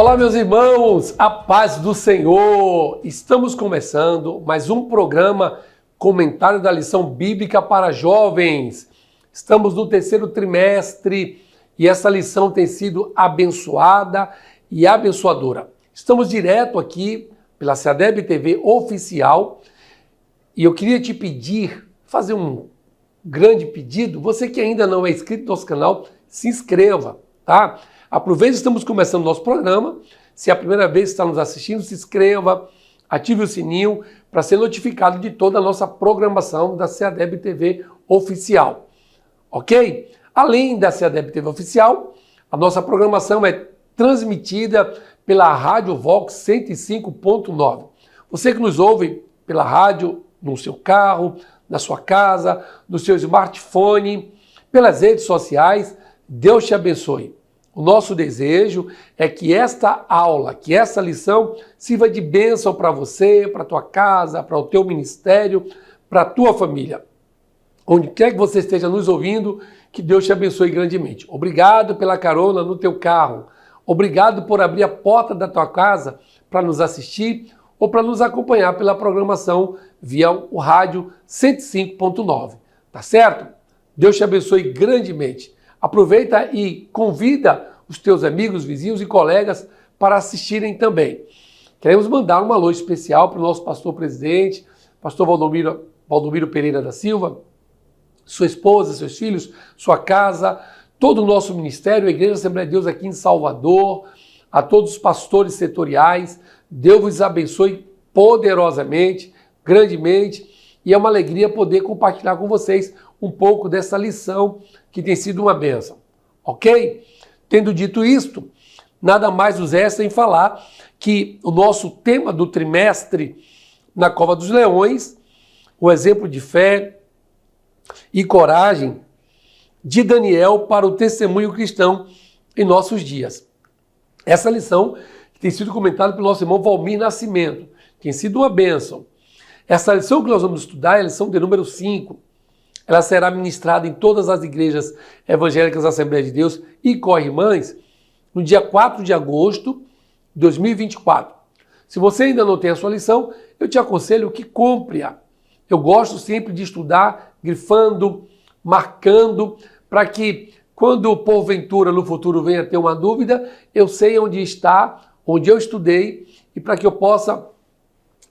Olá, meus irmãos, a paz do Senhor! Estamos começando mais um programa Comentário da Lição Bíblica para Jovens. Estamos no terceiro trimestre e essa lição tem sido abençoada e abençoadora. Estamos direto aqui pela SEADEB TV Oficial e eu queria te pedir, fazer um grande pedido, você que ainda não é inscrito no nosso canal, se inscreva, tá? Aproveite, estamos começando o nosso programa. Se é a primeira vez que está nos assistindo, se inscreva, ative o sininho para ser notificado de toda a nossa programação da SEADEB TV Oficial. Ok? Além da SEADEB TV Oficial, a nossa programação é transmitida pela Rádio Vox 105.9. Você que nos ouve pela rádio, no seu carro, na sua casa, no seu smartphone, pelas redes sociais, Deus te abençoe. O nosso desejo é que esta aula, que essa lição sirva de bênção para você, para a tua casa, para o teu ministério, para a tua família. Onde quer que você esteja nos ouvindo, que Deus te abençoe grandemente. Obrigado pela carona no teu carro. Obrigado por abrir a porta da tua casa para nos assistir ou para nos acompanhar pela programação via o rádio 105.9. Tá certo? Deus te abençoe grandemente. Aproveita e convida os teus amigos, vizinhos e colegas para assistirem também. Queremos mandar um alô especial para o nosso pastor presidente, pastor Valdomiro Pereira da Silva, sua esposa, seus filhos, sua casa, todo o nosso ministério, a Igreja Assembleia de Deus aqui em Salvador, a todos os pastores setoriais. Deus vos abençoe poderosamente, grandemente, e é uma alegria poder compartilhar com vocês um pouco dessa lição que tem sido uma bênção, ok? Tendo dito isto, nada mais nos resta em falar que o nosso tema do trimestre na Cova dos Leões, o exemplo de fé e coragem de Daniel para o testemunho cristão em nossos dias. Essa lição tem sido comentada pelo nosso irmão Valmir Nascimento, tem sido uma bênção. Essa lição que nós vamos estudar é a lição de número 5. Ela será ministrada em todas as igrejas evangélicas da Assembleia de Deus e co-irmãs no dia 4 de agosto de 2024. Se você ainda não tem a sua lição, eu te aconselho que compre-a. Eu gosto sempre de estudar, grifando, marcando, para que quando porventura no futuro venha ter uma dúvida, eu sei onde está, onde eu estudei, e para que eu possa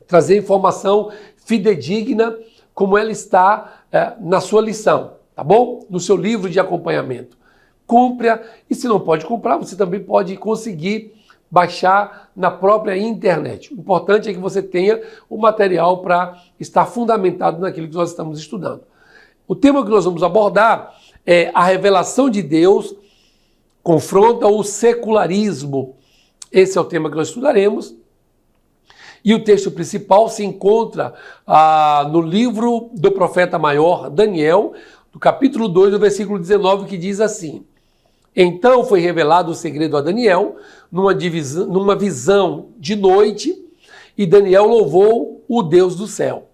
trazer informação fidedigna como ela está na sua lição, tá bom? No seu livro de acompanhamento. Compre-a, e se não pode comprar, você também pode conseguir baixar na própria internet. O importante é que você tenha o material para estar fundamentado naquilo que nós estamos estudando. O tema que nós vamos abordar é a revelação de Deus confronta o secularismo. Esse é o tema que nós estudaremos. E o texto principal se encontra no livro do profeta maior, Daniel, do capítulo 2, do versículo 19, que diz assim: Então foi revelado o segredo a Daniel, numa visão de noite, e Daniel louvou o Deus do céu.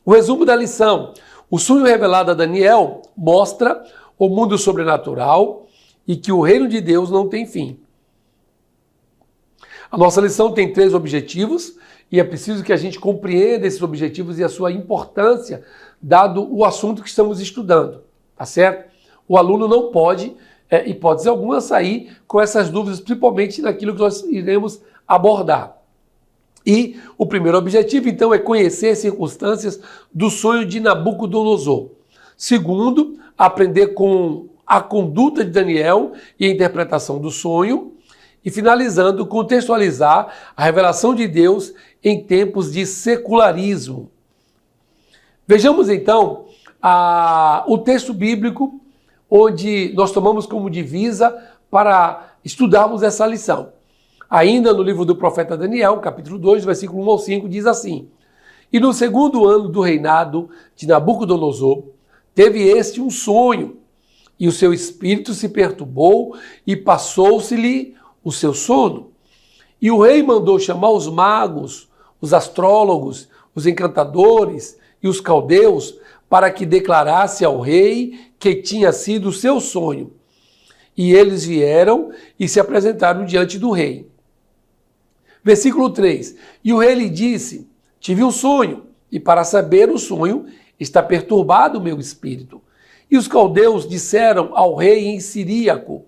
O resumo da lição: o sonho revelado a Daniel mostra o mundo sobrenatural e que o reino de Deus não tem fim. A nossa lição tem 3 objetivos e é preciso que a gente compreenda esses objetivos e a sua importância, dado o assunto que estamos estudando, tá certo? O aluno não pode, hipótese alguma, sair com essas dúvidas, principalmente naquilo que nós iremos abordar. E o primeiro objetivo, então, é conhecer as circunstâncias do sonho de Nabucodonosor. Segundo, aprender com a conduta de Daniel e a interpretação do sonho. E finalizando, contextualizar a revelação de Deus em tempos de secularismo. Vejamos então o texto bíblico onde nós tomamos como divisa para estudarmos essa lição. Ainda no livro do profeta Daniel, capítulo 2, versículo 1 ao 5, diz assim: E no segundo ano do reinado de Nabucodonosor, teve este um sonho, e o seu espírito se perturbou e passou-se-lhe o seu sono. E o rei mandou chamar os magos, os astrólogos, os encantadores e os caldeus para que declarasse ao rei que tinha sido o seu sonho. E eles vieram e se apresentaram diante do rei. Versículo 3. E o rei lhe disse: tive um sonho, e para saber o sonho está perturbado o meu espírito. E os caldeus disseram ao rei em siríaco: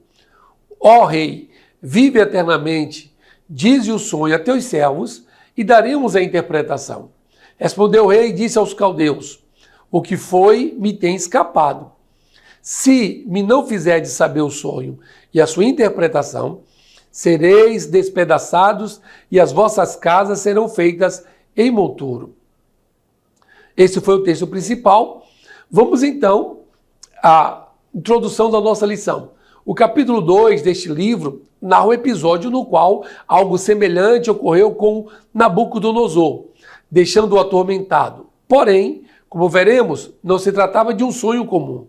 ó rei, vive eternamente, dize o sonho a teus servos e daremos a interpretação. Respondeu o rei e disse aos caldeus: o que foi me tem escapado. Se me não fizerdes saber o sonho e a sua interpretação, sereis despedaçados e as vossas casas serão feitas em monturo. Esse foi o texto principal. Vamos então à introdução da nossa lição. O capítulo 2 deste livro narra um episódio no qual algo semelhante ocorreu com Nabucodonosor, deixando-o atormentado. Porém, como veremos, não se tratava de um sonho comum.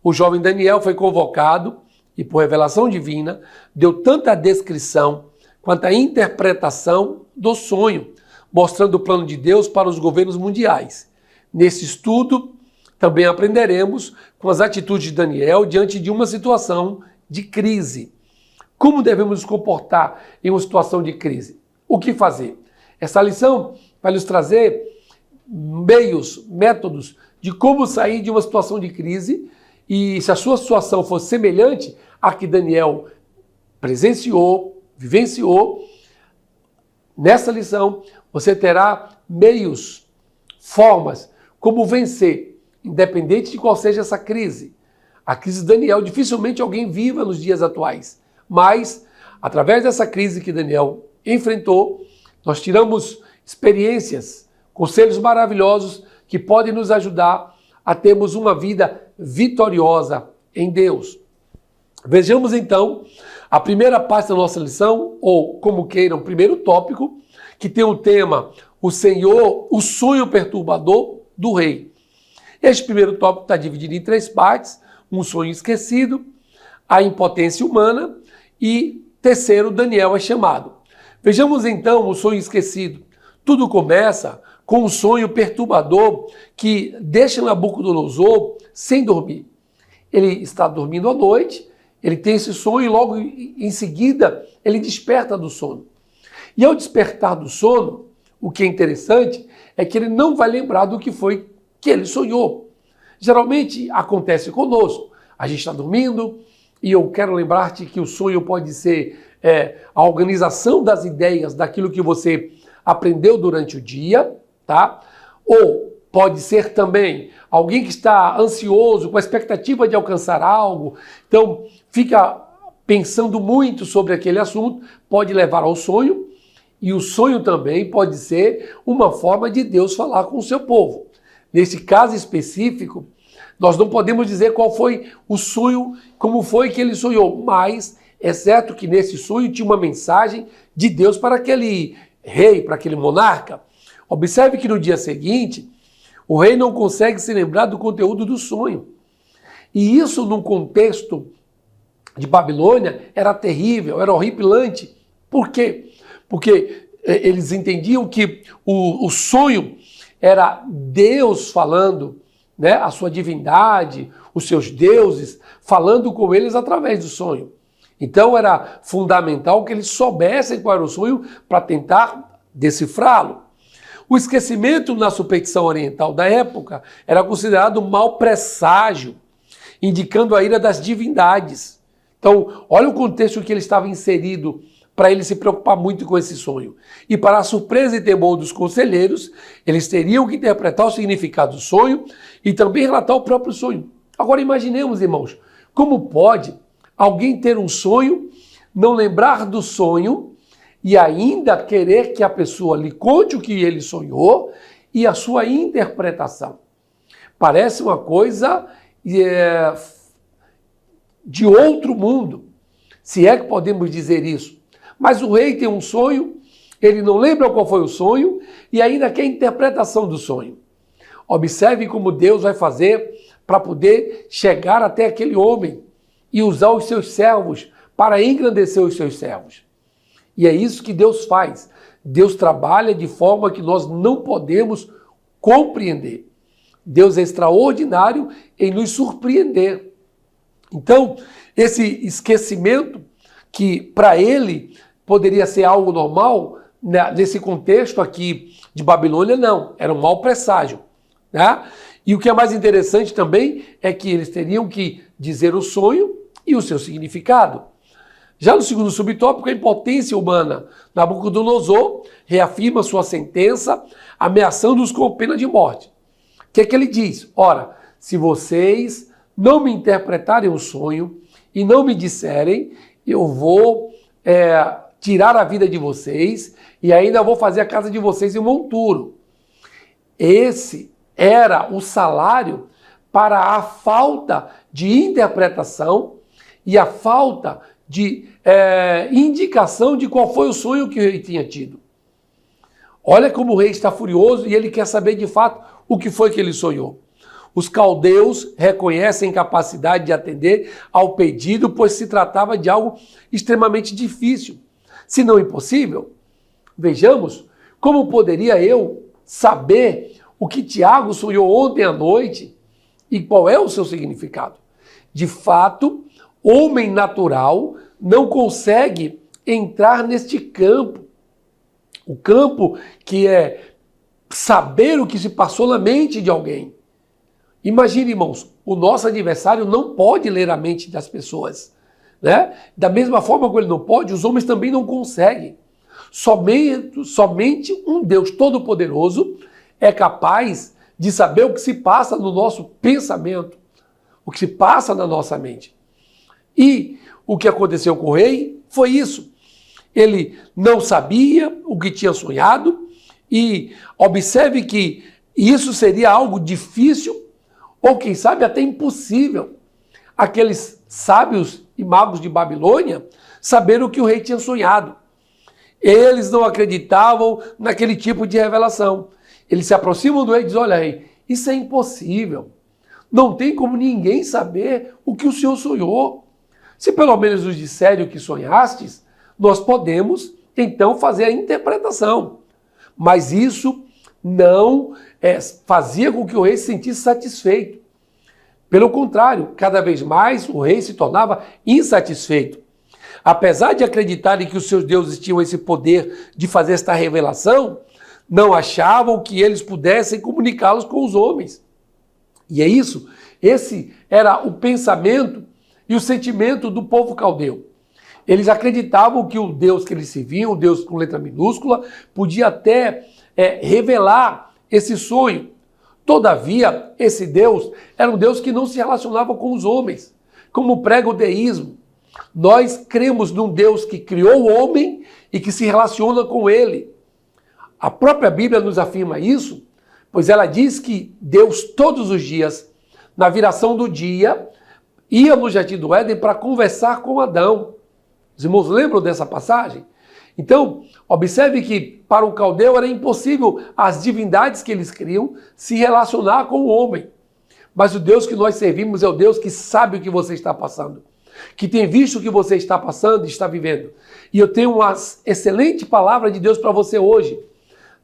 O jovem Daniel foi convocado e, por revelação divina, deu tanta descrição quanto a interpretação do sonho, mostrando o plano de Deus para os governos mundiais. Nesse estudo, também aprenderemos com as atitudes de Daniel diante de uma situação de crise. Como devemos nos comportar em uma situação de crise? O que fazer? Essa lição vai nos trazer meios, métodos de como sair de uma situação de crise, e se a sua situação for semelhante à que Daniel presenciou, vivenciou, nessa lição você terá meios, formas como vencer, independente de qual seja essa crise. A crise de Daniel dificilmente alguém viva nos dias atuais, mas através dessa crise que Daniel enfrentou, nós tiramos experiências, conselhos maravilhosos que podem nos ajudar a termos uma vida vitoriosa em Deus. Vejamos então a primeira parte da nossa lição, ou como queiram, o primeiro tópico, que tem o tema o Senhor, o sonho perturbador do rei. Este primeiro tópico está dividido em 3 partes: um sonho esquecido, a impotência humana e, terceiro, Daniel é chamado. Vejamos então o sonho esquecido. Tudo começa com um sonho perturbador que deixa Nabucodonosor sem dormir. Ele está dormindo à noite, ele tem esse sonho e logo em seguida ele desperta do sono. E ao despertar do sono, o que é interessante é que ele não vai lembrar do que foi que ele sonhou. Geralmente acontece conosco. A gente está dormindo e eu quero lembrar-te que o sonho pode ser a organização das ideias daquilo que você aprendeu durante o dia, tá? Ou pode ser também alguém que está ansioso, com a expectativa de alcançar algo, então fica pensando muito sobre aquele assunto, pode levar ao sonho, e o sonho também pode ser uma forma de Deus falar com o seu povo. Nesse caso específico, nós não podemos dizer qual foi o sonho, como foi que ele sonhou, mas é certo que nesse sonho tinha uma mensagem de Deus para aquele rei, para aquele monarca. Observe que no dia seguinte, o rei não consegue se lembrar do conteúdo do sonho. E isso, num contexto de Babilônia, era terrível, era horripilante. Por quê? Porque eles entendiam que o sonho era Deus falando, né, a sua divindade, os seus deuses, falando com eles através do sonho. Então era fundamental que eles soubessem qual era o sonho para tentar decifrá-lo. O esquecimento na superstição oriental da época era considerado um mau presságio, indicando a ira das divindades. Então, olha o contexto que ele estava inserido para ele se preocupar muito com esse sonho. E para a surpresa e temor dos conselheiros, eles teriam que interpretar o significado do sonho e também relatar o próprio sonho. Agora imaginemos, irmãos, como pode alguém ter um sonho, não lembrar do sonho e ainda querer que a pessoa lhe conte o que ele sonhou e a sua interpretação. Parece uma coisa de outro mundo, se é que podemos dizer isso. Mas o rei tem um sonho, ele não lembra qual foi o sonho e ainda quer a interpretação do sonho. Observe como Deus vai fazer para poder chegar até aquele homem e usar os seus servos para engrandecer os seus servos. E é isso que Deus faz. Deus trabalha de forma que nós não podemos compreender. Deus é extraordinário em nos surpreender. Então, esse esquecimento, que para ele poderia ser algo normal, nesse contexto aqui de Babilônia, não, era um mau presságio, né? E o que é mais interessante também é que eles teriam que dizer o sonho e o seu significado. Já no segundo subtópico, a impotência humana. Nabucodonosor reafirma sua sentença, ameaçando-os com pena de morte. O que é que ele diz? Ora, se vocês não me interpretarem o sonho e não me disserem, eu vou tirar a vida de vocês e ainda vou fazer a casa de vocês em monturo. Esse era o salário para a falta de interpretação e a falta de indicação de qual foi o sonho que o rei tinha tido. Olha como o rei está furioso e ele quer saber de fato o que foi que ele sonhou. Os caldeus reconhecem capacidade de atender ao pedido, pois se tratava de algo extremamente difícil, se não impossível. Vejamos como poderia eu saber o que Tiago sonhou ontem à noite e qual é o seu significado. De fato, homem natural não consegue entrar neste campo. O campo que é saber o que se passou na mente de alguém. Imagine, irmãos, o nosso adversário não pode ler a mente das pessoas, né? Da mesma forma que ele não pode, os homens também não conseguem. Somente um Deus todo-poderoso é capaz de saber o que se passa no nosso pensamento, o que se passa na nossa mente. E o que aconteceu com o rei foi isso. Ele não sabia o que tinha sonhado e observe que isso seria algo difícil ou quem sabe até impossível. Aqueles sábios e magos de Babilônia saberam o que o rei tinha sonhado. Eles não acreditavam naquele tipo de revelação. Eles se aproximam do rei e dizem, olha rei, isso é impossível. Não tem como ninguém saber o que o senhor sonhou. Se pelo menos nos disserem o que sonhastes, nós podemos então fazer a interpretação. Mas isso não fazia com que o rei se sentisse satisfeito. Pelo contrário, cada vez mais o rei se tornava insatisfeito. Apesar de acreditarem que os seus deuses tinham esse poder de fazer esta revelação, não achavam que eles pudessem comunicá-los com os homens. E é isso, esse era o pensamento e o sentimento do povo caldeu. Eles acreditavam que o Deus que eles serviam, o Deus com letra minúscula, podia até revelar esse sonho. Todavia, esse Deus era um Deus que não se relacionava com os homens, como prega o deísmo. Nós cremos num Deus que criou o homem e que se relaciona com ele. A própria Bíblia nos afirma isso, pois ela diz que Deus todos os dias, na viração do dia, ia no Jardim do Éden para conversar com Adão. Os irmãos lembram dessa passagem? Então, observe que para o caldeu era impossível as divindades que eles criam se relacionar com o homem. Mas o Deus que nós servimos é o Deus que sabe o que você está passando, que tem visto o que você está passando e está vivendo. E eu tenho uma excelente palavra de Deus para você hoje.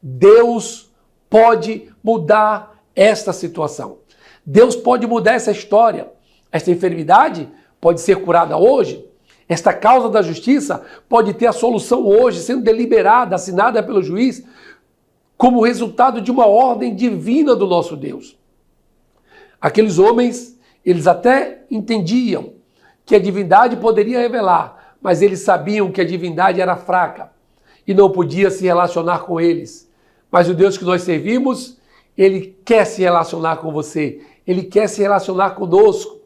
Deus pode mudar esta situação. Deus pode mudar essa história. Esta enfermidade pode ser curada hoje. Esta causa da justiça pode ter a solução hoje, sendo deliberada, assinada pelo juiz, como resultado de uma ordem divina do nosso Deus. Aqueles homens, eles até entendiam que a divindade poderia revelar, mas eles sabiam que a divindade era fraca e não podia se relacionar com eles. Mas o Deus que nós servimos, ele quer se relacionar com você, ele quer se relacionar conosco.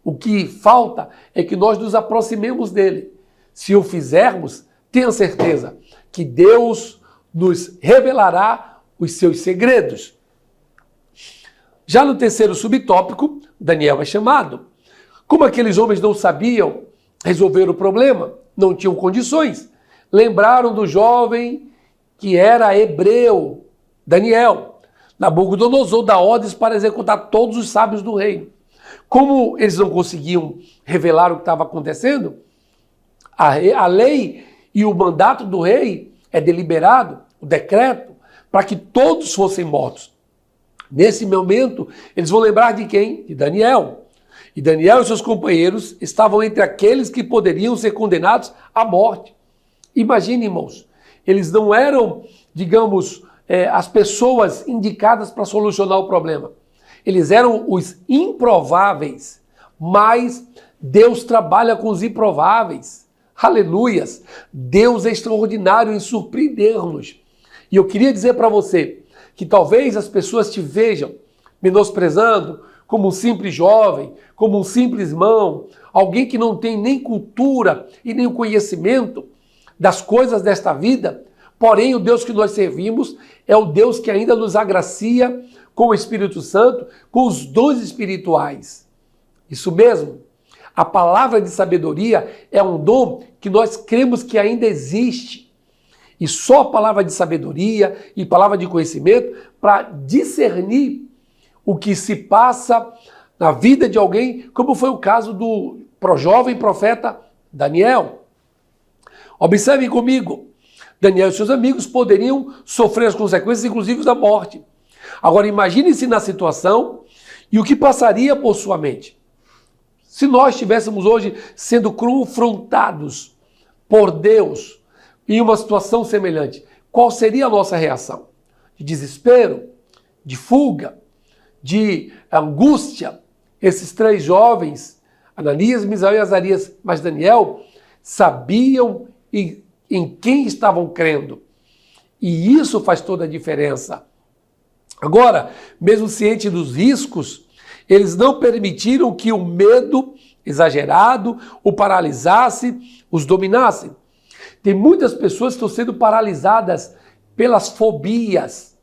O que falta é que nós nos aproximemos dele. Se o fizermos, tenha certeza que Deus nos revelará os seus segredos. Já no terceiro subtópico, Daniel é chamado. Como aqueles homens não sabiam resolver o problema, não tinham condições, lembraram do jovem que era hebreu, Daniel. Nabucodonosor dá ordens para executar todos os sábios do reino. Como eles não conseguiam revelar o que estava acontecendo, a lei e o mandato do rei é deliberado, o decreto, para que todos fossem mortos. Nesse momento, eles vão lembrar de quem? De Daniel. E Daniel e seus companheiros estavam entre aqueles que poderiam ser condenados à morte. Imagine, irmãos, eles não eram, digamos, as pessoas indicadas para solucionar o problema. Eles eram os improváveis, mas Deus trabalha com os improváveis. Aleluias! Deus é extraordinário em surpreender-nos. E eu queria dizer para você que talvez as pessoas te vejam menosprezando como um simples jovem, como um simples irmão, alguém que não tem nem cultura e nem o conhecimento das coisas desta vida. Porém, o Deus que nós servimos é o Deus que ainda nos agracia com o Espírito Santo, com os dons espirituais. Isso mesmo. A palavra de sabedoria é um dom que nós cremos que ainda existe. E só a palavra de sabedoria e palavra de conhecimento para discernir o que se passa na vida de alguém, como foi o caso do jovem profeta Daniel. Observem comigo. Daniel e seus amigos poderiam sofrer as consequências, inclusive da morte. Agora imagine-se na situação e o que passaria por sua mente. Se nós estivéssemos hoje sendo confrontados por Deus em uma situação semelhante, qual seria a nossa reação? De desespero? De fuga? De angústia? Esses três jovens, Ananias, Misael e Azarias, mas Daniel, sabiam em quem estavam crendo. E isso faz toda a diferença. Agora, mesmo ciente dos riscos, eles não permitiram que o medo exagerado o paralisasse, os dominasse. Tem muitas pessoas que estão sendo paralisadas pelas fobias.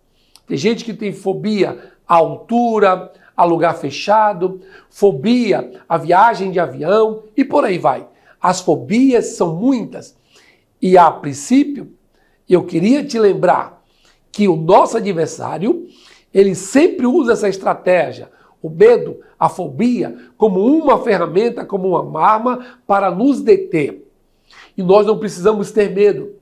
Tem gente que tem fobia à altura, a lugar fechado, fobia à viagem de avião e por aí vai. As fobias são muitas. E a princípio, eu queria te lembrar que o nosso adversário, ele sempre usa essa estratégia, o medo, a fobia, como uma ferramenta, como uma arma para nos deter. E nós não precisamos ter medo,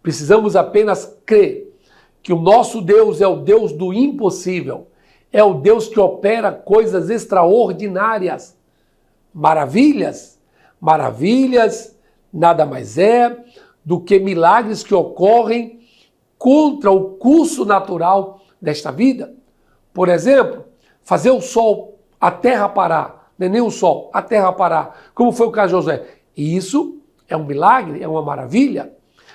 precisamos apenas crer que o nosso Deus é o Deus do impossível, é o Deus que opera coisas extraordinárias, maravilhas. Maravilhas nada mais é do que milagres que ocorrem contra o curso natural desta vida. Por exemplo, fazer o sol, a terra parar, não é nem o sol, a terra parar, como foi o caso de Josué. Isso é um milagre, é uma maravilha.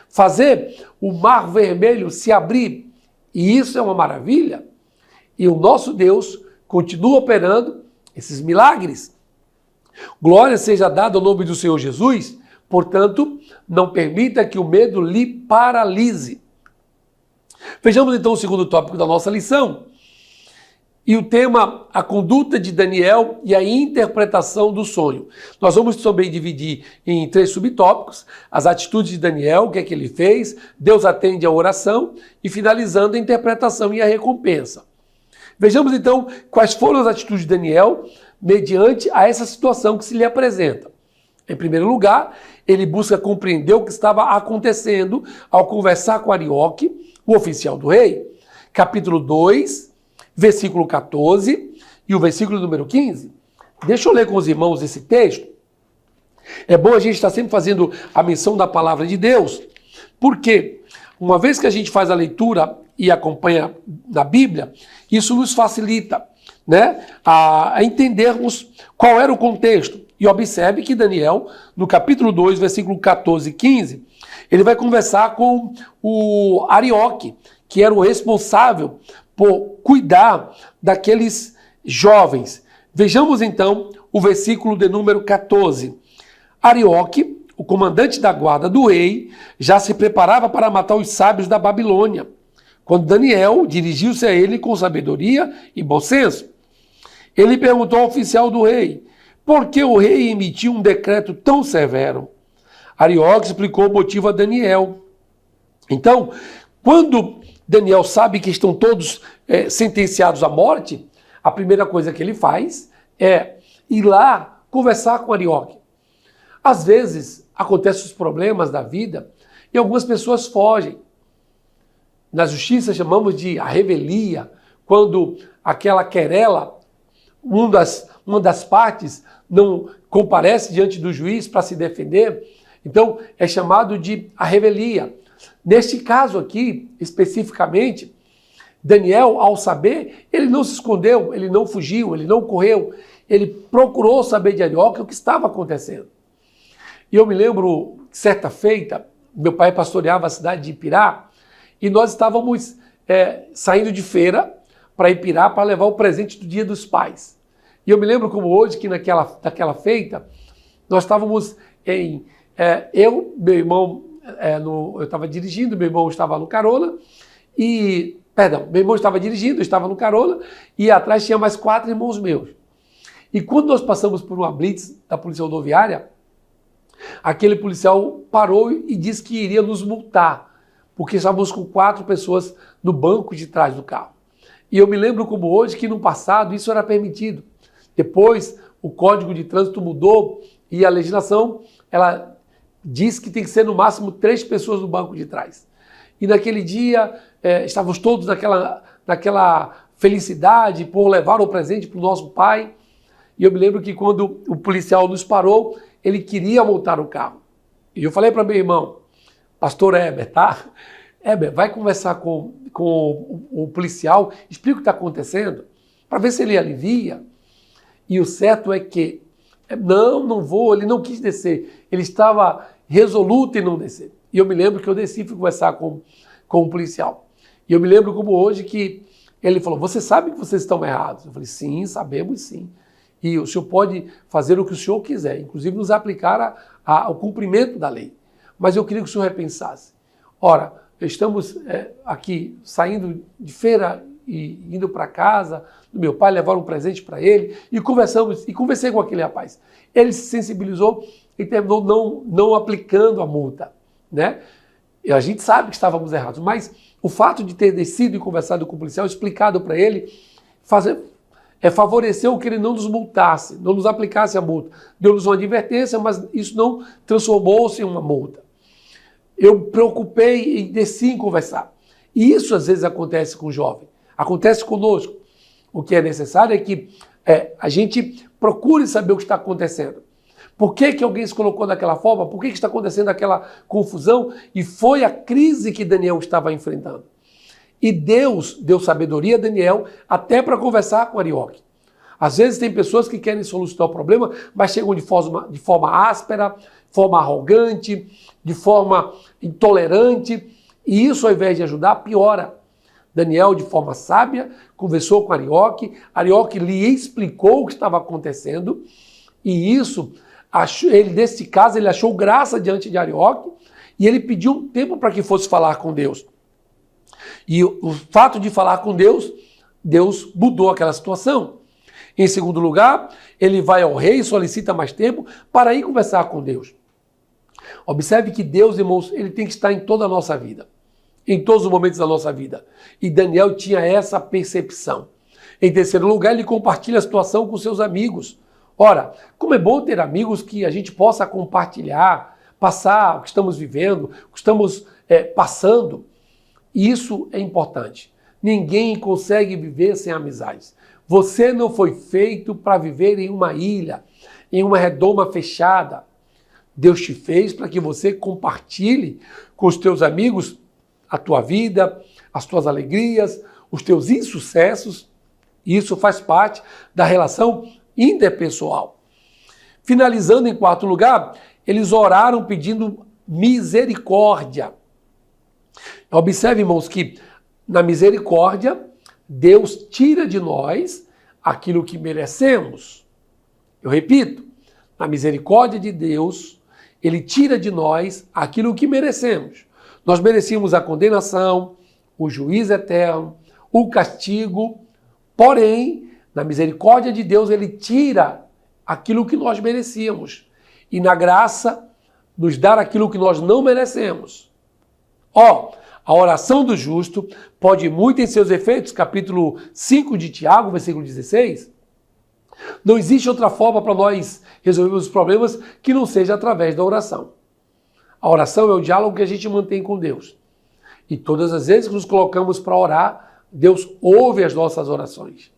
Fazer o mar vermelho se abrir, e isso é uma maravilha. E o nosso Deus continua operando esses milagres. Glória seja dada ao nome do Senhor Jesus. Portanto, não permita que o medo lhe paralise. Vejamos então o segundo tópico da nossa lição. E o tema, a conduta de Daniel e a interpretação do sonho. Nós vamos também dividir em 3 subtópicos. As atitudes de Daniel, o que é que ele fez, Deus atende a oração e finalizando a interpretação e a recompensa. Vejamos então quais foram as atitudes de Daniel mediante a essa situação que se lhe apresenta. Em primeiro lugar, ele busca compreender o que estava acontecendo ao conversar com Arioque, o oficial do rei. Capítulo 2, versículo 14 e o versículo número 15. Deixa eu ler com os irmãos esse texto. É bom a gente estar sempre fazendo a menção da palavra de Deus, porque uma vez que a gente faz a leitura e acompanha na Bíblia, isso nos facilita, né, a entendermos qual era o contexto. E observe que Daniel, no capítulo 2, versículo 14 e 15, ele vai conversar com o Arioque, que era o responsável por cuidar daqueles jovens. Vejamos então o versículo de número 14. Arioque, o comandante da guarda do rei, já se preparava para matar os sábios da Babilônia, quando Daniel dirigiu-se a ele com sabedoria e bom senso. Ele perguntou ao oficial do rei, por que o rei emitiu um decreto tão severo? Arioque explicou o motivo a Daniel. Então, quando Daniel sabe que estão todos sentenciados à morte, a primeira coisa que ele faz é ir lá conversar com Arioque. Às vezes, acontecem os problemas da vida e algumas pessoas fogem. Na justiça chamamos de a revelia, quando aquela querela, uma das partes não comparece diante do juiz para se defender. Então, é chamado de a revelia. Neste caso aqui, especificamente, Daniel, ao saber, ele não se escondeu, ele não fugiu, ele não correu, ele procurou saber de Arioque o que estava acontecendo. E eu me lembro, certa feita, meu pai pastoreava a cidade de Ipirá, e nós estávamos saindo de feira para Ipirá para levar o presente do Dia dos Pais. E eu me lembro como hoje, que naquela feita, nós estávamos eu, meu irmão, eu estava dirigindo, meu irmão estava no carona, meu irmão estava dirigindo, eu estava no carona, e atrás tinha mais 4 irmãos meus. E quando nós passamos por uma blitz da Polícia Rodoviária, aquele policial parou e disse que iria nos multar, porque estávamos com 4 pessoas no banco de trás do carro. E eu me lembro como hoje que no passado isso era permitido. Depois o Código de Trânsito mudou e a legislação ela diz que tem que ser no máximo 3 pessoas no banco de trás. E naquele dia estávamos todos naquela felicidade por levar o presente para o nosso pai. E eu me lembro que quando o policial nos parou, ele queria multar o carro. E eu falei para meu irmão, pastor Heber, tá? Heber, vai conversar com o policial, explica o que está acontecendo, para ver se ele alivia. E o certo é que, não vou, ele não quis descer. Ele estava resoluto em não descer. E eu me lembro que eu desci e fui conversar com o policial. E eu me lembro como hoje que ele falou, você sabe que vocês estão errados? Eu falei, sim, sabemos sim. E o senhor pode fazer o que o senhor quiser, inclusive nos aplicar ao cumprimento da lei. Mas eu queria que o senhor repensasse. Ora, estamos aqui saindo de feira e indo para casa do meu pai, levar um presente para ele, e conversei com aquele rapaz. Ele se sensibilizou e terminou não aplicando a multa, né? E a gente sabe que estávamos errados, mas o fato de ter descido e conversado com o policial, explicado para ele, favoreceu que ele não nos multasse, não nos aplicasse a multa. Deu-nos uma advertência, mas isso não transformou-se em uma multa. Eu preocupei e desci em conversar. E isso às vezes acontece com o jovem, acontece conosco. O que é necessário é que a gente procure saber o que está acontecendo. Por que alguém se colocou daquela forma? Por que está acontecendo aquela confusão? E foi a crise que Daniel estava enfrentando. E Deus deu sabedoria a Daniel até para conversar com Arioque. Às vezes tem pessoas que querem solucionar o problema, mas chegam de forma áspera, de forma arrogante, de forma intolerante. E isso, ao invés de ajudar, piora. Daniel, de forma sábia, conversou com Arioque. Arioque lhe explicou o que estava acontecendo. E isso, nesse caso, ele achou graça diante de Arioque. E ele pediu um tempo para que fosse falar com Deus. E o fato de falar com Deus, Deus mudou aquela situação. Em segundo lugar, ele vai ao rei e solicita mais tempo para ir conversar com Deus. Observe que Deus, irmãos, ele tem que estar em toda a nossa vida, em todos os momentos da nossa vida. E Daniel tinha essa percepção. Em terceiro lugar, ele compartilha a situação com seus amigos. Ora, como é bom ter amigos que a gente possa compartilhar, passar o que estamos vivendo, o que estamos passando. Isso é importante. Ninguém consegue viver sem amizades. Você não foi feito para viver em uma ilha, em uma redoma fechada. Deus te fez para que você compartilhe com os teus amigos a tua vida, as tuas alegrias, os teus insucessos. Isso faz parte da relação interpessoal. Finalizando, em quarto lugar, eles oraram pedindo misericórdia. Observe, irmãos, que na misericórdia, Deus tira de nós aquilo que merecemos. Eu repito, na misericórdia de Deus, Ele tira de nós aquilo que merecemos. Nós merecíamos a condenação, o juízo eterno, o castigo, porém, na misericórdia de Deus, Ele tira aquilo que nós merecíamos. E na graça, nos dá aquilo que nós não merecemos. A oração do justo pode muito em seus efeitos, capítulo 5 de Tiago, versículo 16. Não existe outra forma para nós resolvermos os problemas que não seja através da oração. A oração é o diálogo que a gente mantém com Deus. E todas as vezes que nos colocamos para orar, Deus ouve as nossas orações.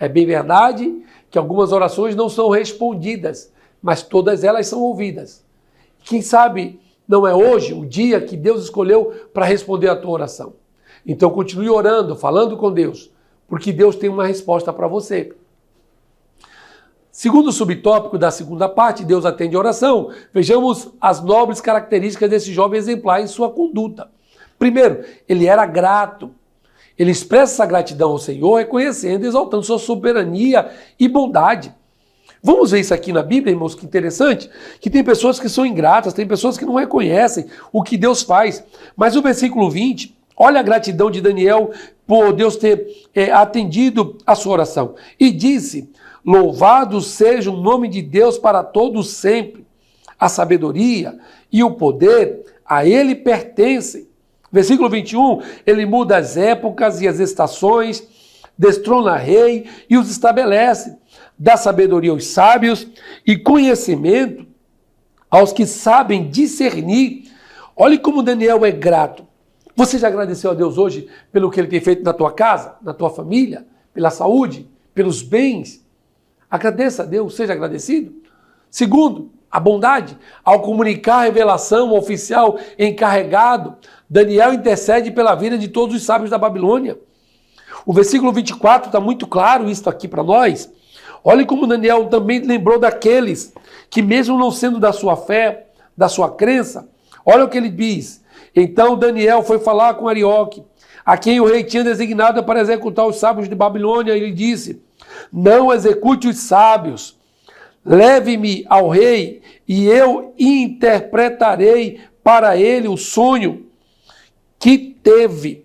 É bem verdade que algumas orações não são respondidas, mas todas elas são ouvidas. Quem sabe não é hoje o dia que Deus escolheu para responder a tua oração. Então continue orando, falando com Deus, porque Deus tem uma resposta para você. Segundo subtópico da segunda parte, Deus atende a oração. Vejamos as nobres características desse jovem exemplar em sua conduta. Primeiro, ele era grato. Ele expressa essa gratidão ao Senhor, reconhecendo e exaltando sua soberania e bondade. Vamos ver isso aqui na Bíblia, irmãos, que interessante, que tem pessoas que são ingratas, tem pessoas que não reconhecem o que Deus faz. Mas o versículo 20, olha a gratidão de Daniel por Deus ter atendido a sua oração. E disse: louvado seja o nome de Deus para todos sempre. A sabedoria e o poder a ele pertencem. Versículo 21, ele muda as épocas e as estações, destrona rei e os estabelece. Dá sabedoria aos sábios e conhecimento aos que sabem discernir. Olhe como Daniel é grato. Você já agradeceu a Deus hoje pelo que ele tem feito na tua casa, na tua família, pela saúde, pelos bens? Agradeça a Deus, seja agradecido. Segundo, a bondade. Ao comunicar a revelação ao oficial encarregado, Daniel intercede pela vida de todos os sábios da Babilônia. O versículo 24 está muito claro isso aqui para nós. Olhe como Daniel também lembrou daqueles que, mesmo não sendo da sua fé, da sua crença, olha o que ele diz. Então Daniel foi falar com Arioque, a quem o rei tinha designado para executar os sábios de Babilônia. Ele disse: não execute os sábios, leve-me ao rei e eu interpretarei para ele o sonho que teve.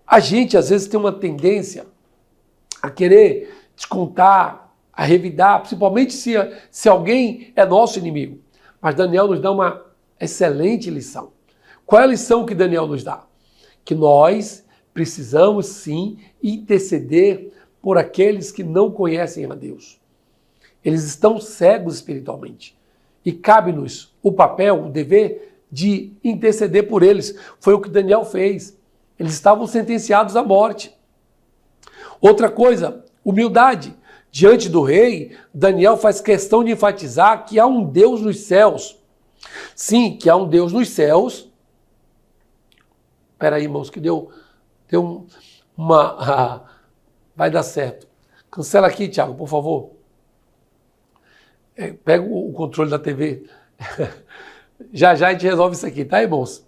A gente às vezes tem uma tendência a querer descontar, a revidar, principalmente se alguém é nosso inimigo. Mas Daniel nos dá uma excelente lição. Qual é a lição que Daniel nos dá? Que nós precisamos sim interceder por aqueles que não conhecem a Deus. Eles estão cegos espiritualmente. E cabe-nos o papel, o dever de interceder por eles. Foi o que Daniel fez. Eles estavam sentenciados à morte. Outra coisa, humildade. Diante do rei, Daniel faz questão de enfatizar que há um Deus nos céus. Sim, que há um Deus nos céus. Espera aí, irmãos, que deu uma... vai dar certo. Cancela aqui, Thiago, por favor. Pega o controle da TV. Já a gente resolve isso aqui, tá, irmãos?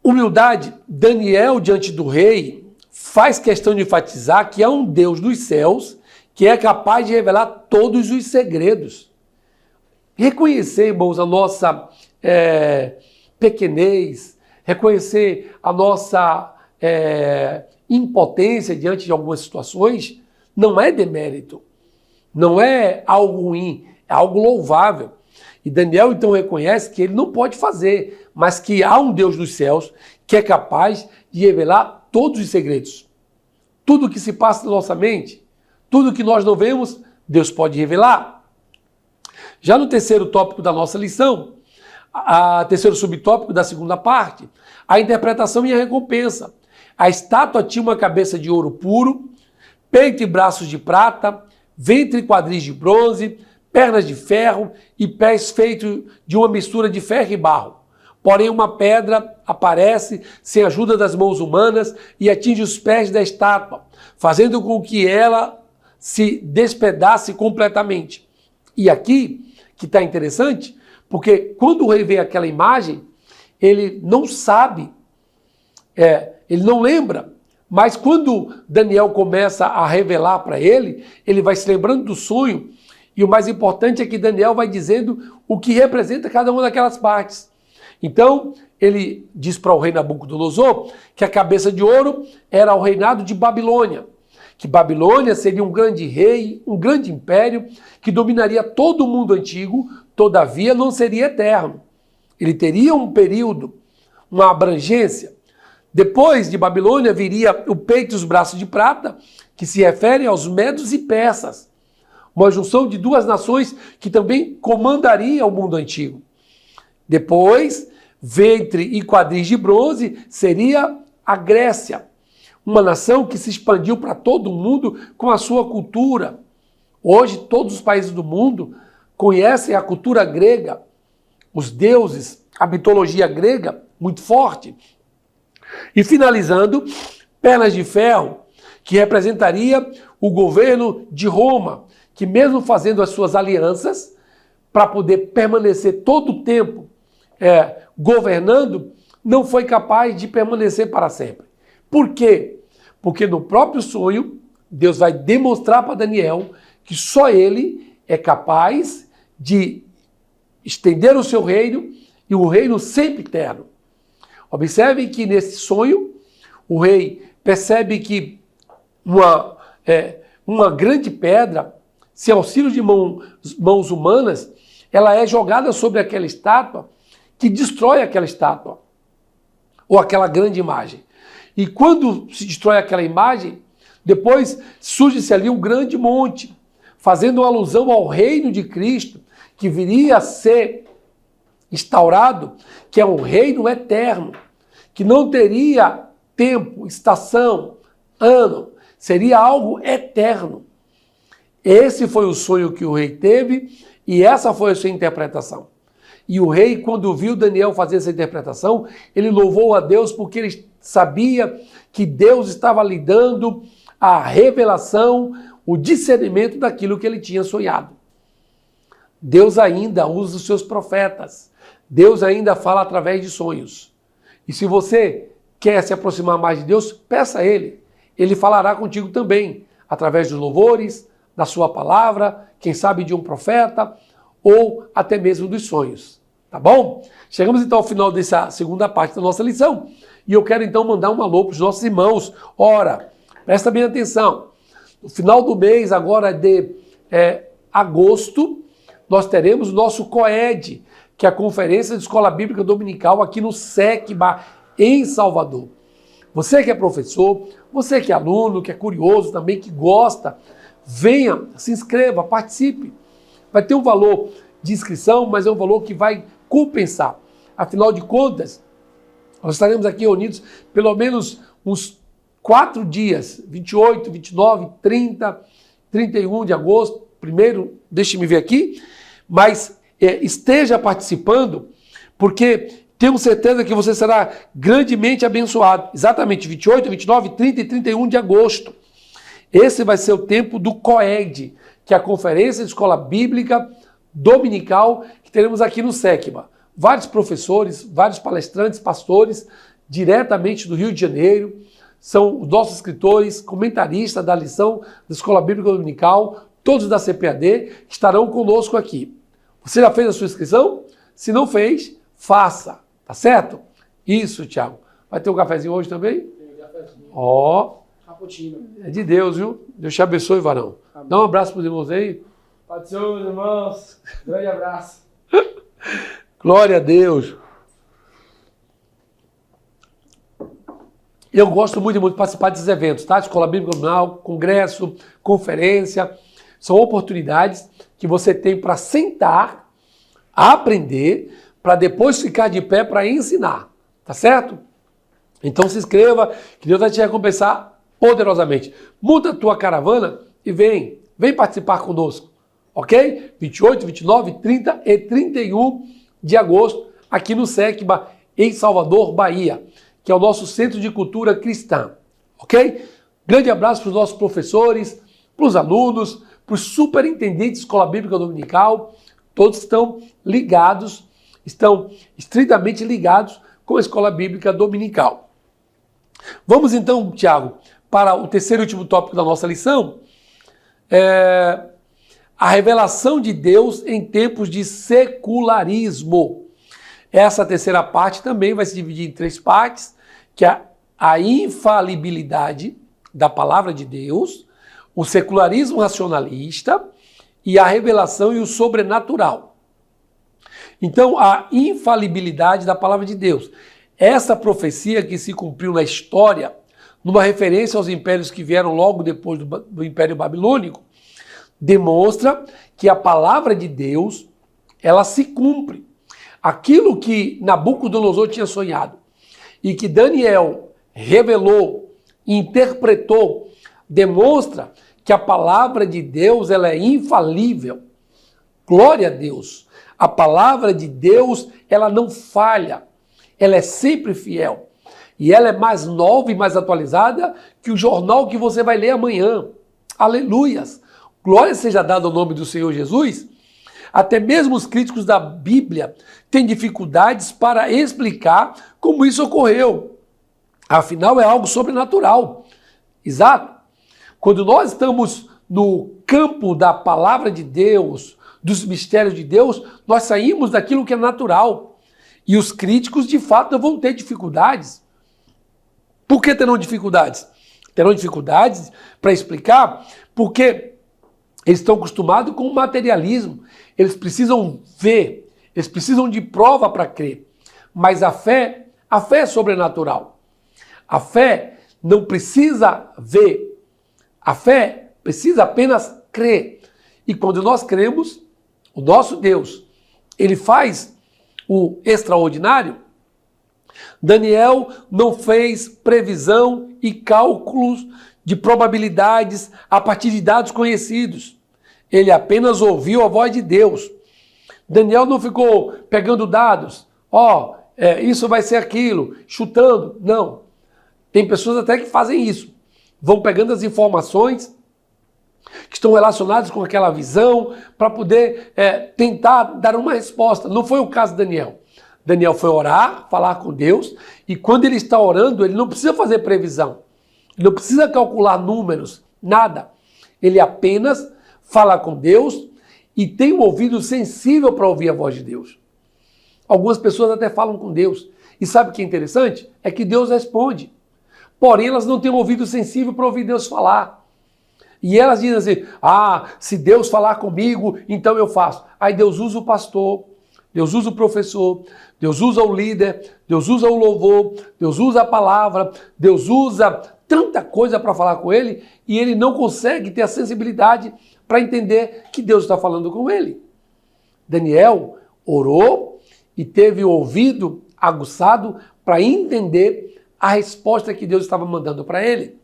Humildade. Daniel, diante do rei, faz questão de enfatizar que há um Deus dos céus que é capaz de revelar todos os segredos. Reconhecer, irmãos, a nossa pequenez, reconhecer a nossa impotência diante de algumas situações, não é demérito, não é algo ruim, é algo louvável. E Daniel então reconhece que ele não pode fazer, mas que há um Deus dos céus que é capaz de revelar todos os segredos. Tudo que se passa na nossa mente, tudo que nós não vemos, Deus pode revelar. Já no terceiro tópico da nossa lição, terceiro subtópico da segunda parte, a interpretação e a recompensa. A estátua tinha uma cabeça de ouro puro, peito e braços de prata, ventre e quadris de bronze, pernas de ferro e pés feitos de uma mistura de ferro e barro. Porém, uma pedra aparece sem a ajuda das mãos humanas e atinge os pés da estátua, fazendo com que ela se despedace completamente. E aqui, que está interessante, porque quando o rei vê aquela imagem, ele não sabe, ele não lembra, mas quando Daniel começa a revelar para ele, ele vai se lembrando do sonho, e o mais importante é que Daniel vai dizendo o que representa cada uma daquelas partes. Então, ele diz para o rei Nabucodonosor que a cabeça de ouro era o reinado de Babilônia, que Babilônia seria um grande rei, um grande império, que dominaria todo o mundo antigo, todavia não seria eterno. Ele teria um período, uma abrangência. Depois de Babilônia viria o peito e os braços de prata, que se referem aos medos e persas, uma junção de duas nações que também comandariam o mundo antigo. Depois, ventre e quadris de bronze seria a Grécia, uma nação que se expandiu para todo o mundo com a sua cultura. Hoje, todos os países do mundo conhecem a cultura grega, os deuses, a mitologia grega, muito forte. E finalizando, Pernas de Ferro, que representaria o governo de Roma, que mesmo fazendo as suas alianças, para poder permanecer todo o tempo governando, não foi capaz de permanecer para sempre. Por quê? Porque no próprio sonho, Deus vai demonstrar para Daniel que só ele é capaz de estender o seu reino e o reino sempre eterno. Observem que nesse sonho, o rei percebe que uma grande pedra, sem auxílio de mãos humanas, ela é jogada sobre aquela estátua, que destrói aquela estátua, ou aquela grande imagem. E quando se destrói aquela imagem, depois surge-se ali um grande monte, fazendo uma alusão ao reino de Cristo, que viria a ser instaurado, que é um reino eterno, que não teria tempo, estação, ano, seria algo eterno. Esse foi o sonho que o rei teve e essa foi a sua interpretação. E o rei, quando viu Daniel fazer essa interpretação, ele louvou a Deus porque ele sabia que Deus estava lhe dando a revelação, o discernimento daquilo que ele tinha sonhado. Deus ainda usa os seus profetas. Deus ainda fala através de sonhos. E se você quer se aproximar mais de Deus, peça a Ele. Ele falará contigo também, através dos louvores, da sua palavra, quem sabe de um profeta, ou até mesmo dos sonhos. Tá bom? Chegamos então ao final dessa segunda parte da nossa lição. E eu quero então mandar um alô para os nossos irmãos. Ora, presta bem atenção. No final do mês, agora de agosto, nós teremos o nosso COED, que é a Conferência de Escola Bíblica Dominical aqui no SECBA, em Salvador. Você que é professor, você que é aluno, que é curioso também, que gosta, venha, se inscreva, participe. Vai ter um valor de inscrição, mas é um valor que vai compensar. Afinal de contas, nós estaremos aqui reunidos pelo menos uns 4 dias, 28, 29, 30, 31 de agosto, primeiro, deixe-me ver aqui, mas esteja participando, porque tenho certeza que você será grandemente abençoado. Exatamente 28, 29, 30 e 31 de agosto. Esse vai ser o tempo do COED, que é a Conferência de Escola Bíblica Dominical, que teremos aqui no SECBA. Vários professores, vários palestrantes, pastores, diretamente do Rio de Janeiro, são os nossos escritores, comentaristas da lição da Escola Bíblica Dominical, todos da CPAD, que estarão conosco aqui. Você já fez a sua inscrição? Se não fez, faça, tá certo? Isso, Thiago. Vai ter um cafezinho hoje também? Tem um cafezinho. Ó. Cappuccino. É de Deus, viu? Deus te abençoe, varão. Amém. Dá um abraço para os irmãos aí. Pode ser, meus irmãos. Grande abraço. Glória a Deus. Eu gosto muito de participar desses eventos, tá? Escola Bíblica Dominical, congresso, conferência. São oportunidades que você tem para sentar, aprender, para depois ficar de pé para ensinar. Tá certo? Então se inscreva, que Deus vai te recompensar poderosamente. Monta a tua caravana e vem participar conosco. Ok? 28, 29, 30 e 31 de agosto, aqui no SECBA, em Salvador, Bahia, que é o nosso Centro de Cultura Cristã. Ok? Grande abraço para os nossos professores, para os alunos, para os superintendentes de Escola Bíblica Dominical. Todos estão ligados, estão estritamente ligados com a Escola Bíblica Dominical. Vamos então, Tiago, para o terceiro e último tópico da nossa lição. A revelação de Deus em tempos de secularismo. Essa terceira parte também vai se dividir em 3 partes, que é a infalibilidade da palavra de Deus, o secularismo racionalista e a revelação e o sobrenatural. Então, a infalibilidade da palavra de Deus. Essa profecia que se cumpriu na história, numa referência aos impérios que vieram logo depois do Império Babilônico, demonstra que a palavra de Deus, ela se cumpre. Aquilo que Nabucodonosor tinha sonhado e que Daniel revelou, demonstra que a palavra de Deus ela é infalível. Glória a Deus. A palavra de Deus, ela não falha. Ela é sempre fiel. E ela é mais nova e mais atualizada que o jornal que você vai ler amanhã. Aleluias. Glória seja dada ao nome do Senhor Jesus. Até mesmo os críticos da Bíblia têm dificuldades para explicar como isso ocorreu. Afinal, é algo sobrenatural. Exato. Quando nós estamos no campo da palavra de Deus, dos mistérios de Deus, nós saímos daquilo que é natural. E os críticos, de fato, vão ter dificuldades. Por que terão dificuldades? Terão dificuldades para explicar porque eles estão acostumados com o materialismo. Eles precisam ver, eles precisam de prova para crer. Mas a fé é sobrenatural. A fé não precisa ver. A fé precisa apenas crer. E quando nós cremos, o nosso Deus, ele faz o extraordinário. Daniel não fez previsão e cálculos de probabilidades a partir de dados conhecidos. Ele apenas ouviu a voz de Deus. Daniel não ficou pegando dados, isso vai ser aquilo, chutando. Não. Tem pessoas até que fazem isso. Vão pegando as informações que estão relacionadas com aquela visão para poder tentar dar uma resposta. Não foi o caso de Daniel. Daniel foi orar, falar com Deus, e quando ele está orando, ele não precisa fazer previsão. Ele não precisa calcular números, nada. Ele apenas fala com Deus e tem um ouvido sensível para ouvir a voz de Deus. Algumas pessoas até falam com Deus. E sabe o que é interessante? É que Deus responde. Porém, elas não têm um ouvido sensível para ouvir Deus falar. E elas dizem assim, se Deus falar comigo, então eu faço. Aí Deus usa o pastor, Deus usa o professor, Deus usa o líder, Deus usa o louvor, Deus usa a palavra, Deus usa tanta coisa para falar com ele e ele não consegue ter a sensibilidade para entender que Deus está falando com ele. Daniel orou e teve o ouvido aguçado para entender a resposta que Deus estava mandando para ele.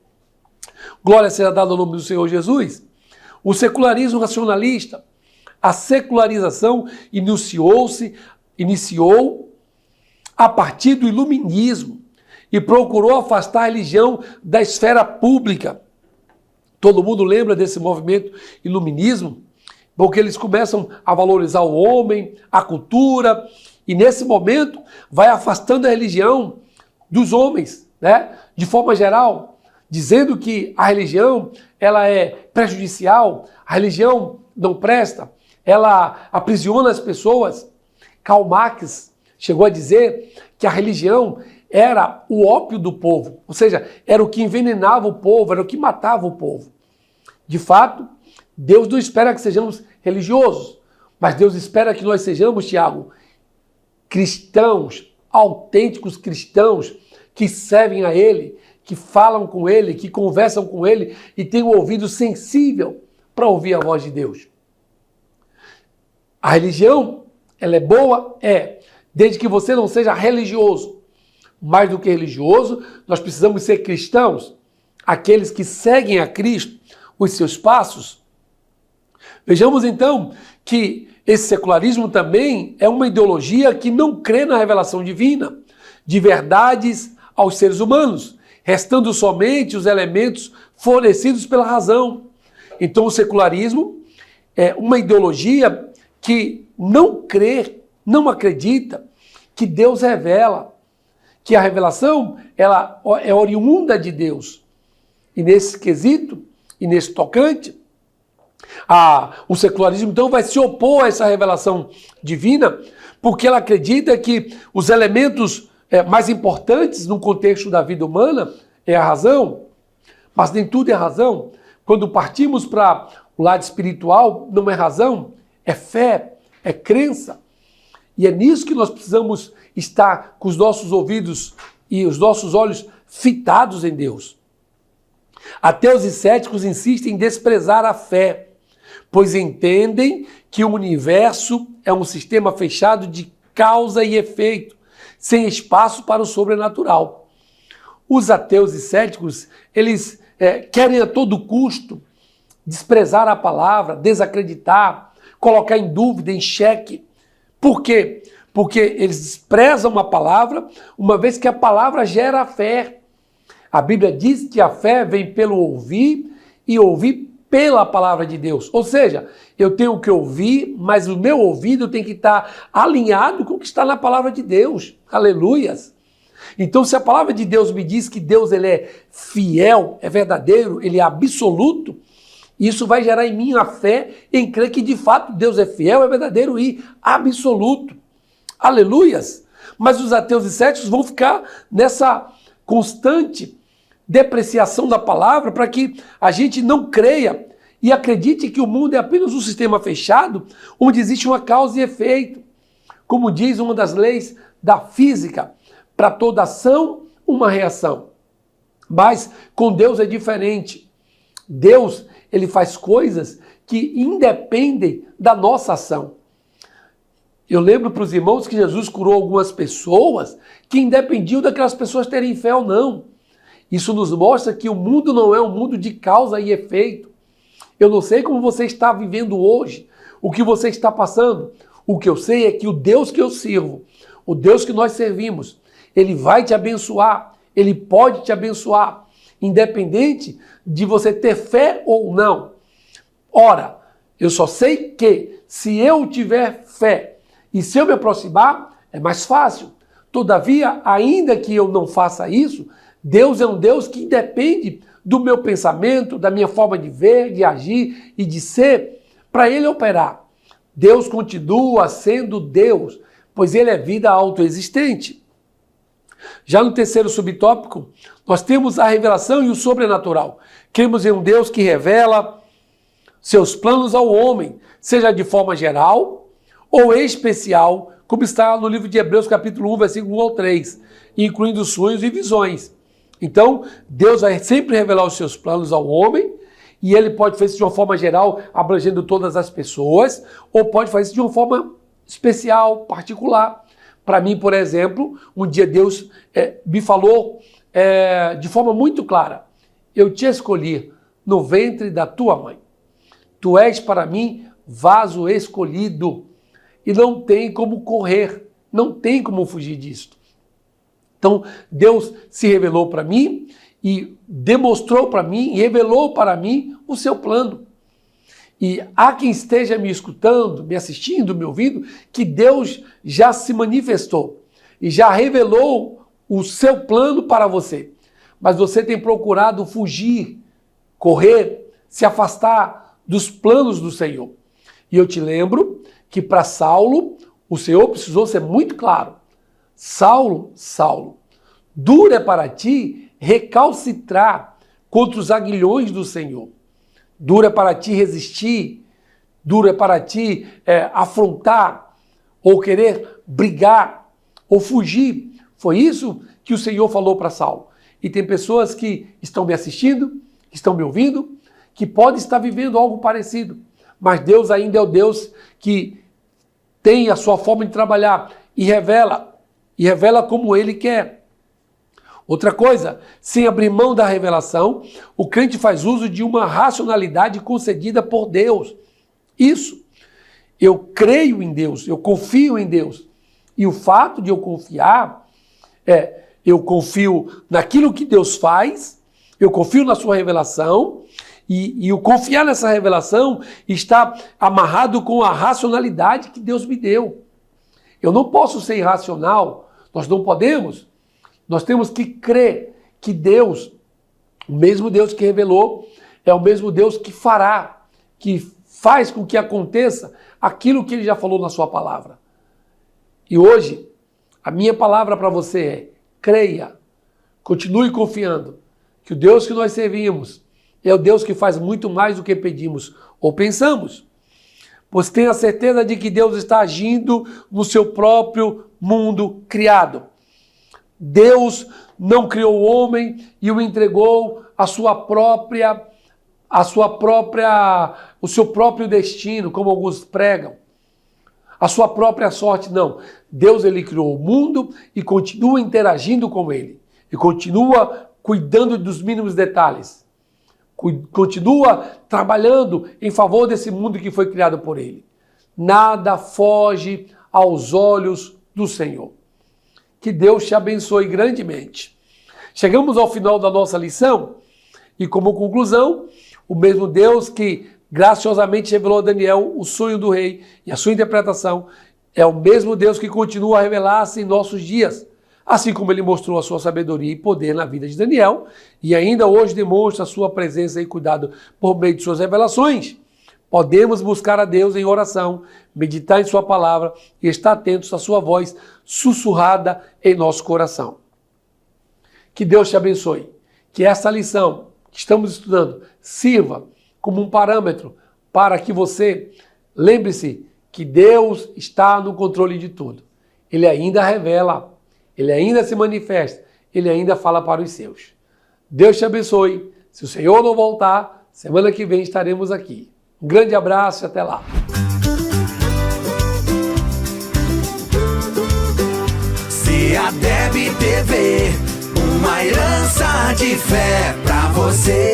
Glória seja dada ao nome do Senhor Jesus. O secularismo racionalista, a secularização iniciou a partir do iluminismo e procurou afastar a religião da esfera pública. Todo mundo lembra desse movimento iluminismo? Porque eles começam a valorizar o homem, a cultura, e nesse momento vai afastando a religião dos homens, né? De forma geral, dizendo que a religião ela é prejudicial, a religião não presta, ela aprisiona as pessoas. Karl Marx chegou a dizer que a religião era o ópio do povo, ou seja, era o que envenenava o povo, era o que matava o povo. De fato, Deus não espera que sejamos religiosos, mas Deus espera que nós sejamos, Tiago, cristãos, autênticos cristãos, que servem a Ele, que falam com Ele, que conversam com Ele e têm um ouvido sensível para ouvir a voz de Deus. A religião, ela é boa? É, desde que você não seja religioso. Mais do que religioso, nós precisamos ser cristãos, aqueles que seguem a Cristo, os seus passos. Vejamos então que esse secularismo também é uma ideologia que não crê na revelação divina, de verdades aos seres humanos, restando somente os elementos fornecidos pela razão. Então o secularismo é uma ideologia que não crê, não acredita que Deus revela, que a revelação ela é oriunda de Deus. E nesse quesito, e nesse tocante, o secularismo então vai se opor a essa revelação divina, porque ela acredita que os elementos mais importantes no contexto da vida humana é a razão, mas nem tudo é razão. Quando partimos para o lado espiritual, não é razão, é fé, é crença. E é nisso que nós precisamos estar com os nossos ouvidos e os nossos olhos fitados em Deus. Ateus e céticos insistem em desprezar a fé, pois entendem que o universo é um sistema fechado de causa e efeito, sem espaço para o sobrenatural. Os ateus e céticos, eles querem a todo custo desprezar a palavra, desacreditar, colocar em dúvida, em xeque. Por quê? Porque eles desprezam a palavra, uma vez que a palavra gera a fé. A Bíblia diz que a fé vem pelo ouvir e ouvir pela palavra de Deus. Ou seja, eu tenho que ouvir, mas o meu ouvido tem que estar alinhado com o que está na palavra de Deus. Aleluias! Então, se a palavra de Deus me diz que Deus ele é fiel, é verdadeiro, ele é absoluto, isso vai gerar em mim a fé em crer que de fato Deus é fiel, é verdadeiro e absoluto. Aleluias! Mas os ateus e céticos vão ficar nessa constante depreciação da palavra para que a gente não creia e acredite que o mundo é apenas um sistema fechado onde existe uma causa e efeito. Como diz uma das leis da física, para toda ação, uma reação. Mas com Deus é diferente. Deus, ele faz coisas que independem da nossa ação. Eu lembro para os irmãos que Jesus curou algumas pessoas que independiam daquelas pessoas terem fé ou não. Isso nos mostra que o mundo não é um mundo de causa e efeito. Eu não sei como você está vivendo hoje, o que você está passando. O que eu sei é que o Deus que eu sirvo, o Deus que nós servimos, ele vai te abençoar, ele pode te abençoar, independente de você ter fé ou não. Ora, eu só sei que se eu tiver fé e se eu me aproximar, é mais fácil. Todavia, ainda que eu não faça isso, Deus é um Deus que independe do meu pensamento, da minha forma de ver, de agir e de ser, para ele operar. Deus continua sendo Deus, pois ele é vida autoexistente. Já no terceiro subtópico, nós temos a revelação e o sobrenatural. Cremos em um Deus que revela seus planos ao homem, seja de forma geral ou especial, como está no livro de Hebreus, capítulo 1, versículo 1 ao 3, incluindo sonhos e visões. Então, Deus vai sempre revelar os seus planos ao homem, e ele pode fazer isso de uma forma geral, abrangendo todas as pessoas, ou pode fazer isso de uma forma especial, particular. Para mim, por exemplo, um dia Deus me falou de forma muito clara: eu te escolhi no ventre da tua mãe. Tu és para mim vaso escolhido, e não tem como correr, não tem como fugir disso. Então, Deus se revelou para mim e demonstrou para mim, e revelou para mim o seu plano. E há quem esteja me escutando, me assistindo, me ouvindo, que Deus já se manifestou e já revelou o seu plano para você. Mas você tem procurado fugir, correr, se afastar dos planos do Senhor. E eu te lembro que para Saulo, o Senhor precisou ser muito claro. Saulo, Saulo, duro é para ti recalcitrar contra os aguilhões do Senhor. Duro é para ti resistir, duro é para ti afrontar, ou querer brigar, ou fugir. Foi isso que o Senhor falou para Saulo. E tem pessoas que estão me assistindo, que estão me ouvindo, que podem estar vivendo algo parecido. Mas Deus ainda é o Deus que tem a sua forma de trabalhar e revela como Ele quer. Outra coisa, sem abrir mão da revelação, o crente faz uso de uma racionalidade concedida por Deus. Isso, eu creio em Deus, eu confio em Deus. E o fato de eu confiar, eu confio naquilo que Deus faz, eu confio na sua revelação, e o confiar nessa revelação está amarrado com a racionalidade que Deus me deu. Eu não posso ser irracional, nós não podemos. Nós temos que crer que Deus, o mesmo Deus que revelou, é o mesmo Deus que fará, que faz com que aconteça aquilo que Ele já falou na sua palavra. E hoje, a minha palavra para você é: creia, continue confiando que o Deus que nós servimos é o Deus que faz muito mais do que pedimos ou pensamos. Pois tenha certeza de que Deus está agindo no seu próprio mundo criado. Deus não criou o homem e o entregou o seu próprio destino, como alguns pregam, a sua própria sorte. Não. Deus, ele criou o mundo e continua interagindo com ele. E continua cuidando dos mínimos detalhes. Continua trabalhando em favor desse mundo que foi criado por ele. nada foge aos olhos do Senhor. Que Deus te abençoe grandemente. Chegamos ao final da nossa lição e, como conclusão, o mesmo Deus que graciosamente revelou a Daniel o sonho do rei e a sua interpretação é o mesmo Deus que continua a revelar-se em nossos dias, assim como ele mostrou a sua sabedoria e poder na vida de Daniel e ainda hoje demonstra a sua presença e cuidado por meio de suas revelações. Podemos buscar a Deus em oração, meditar em sua palavra e estar atentos à sua voz sussurrada em nosso coração. Que Deus te abençoe. Que essa lição que estamos estudando sirva como um parâmetro para que você lembre-se que Deus está no controle de tudo. Ele ainda revela, ele ainda se manifesta, ele ainda fala para os seus. Deus te abençoe. Se o Senhor não voltar, semana que vem estaremos aqui. Um grande abraço e até lá. CEADEB TV, uma herança de fé pra você.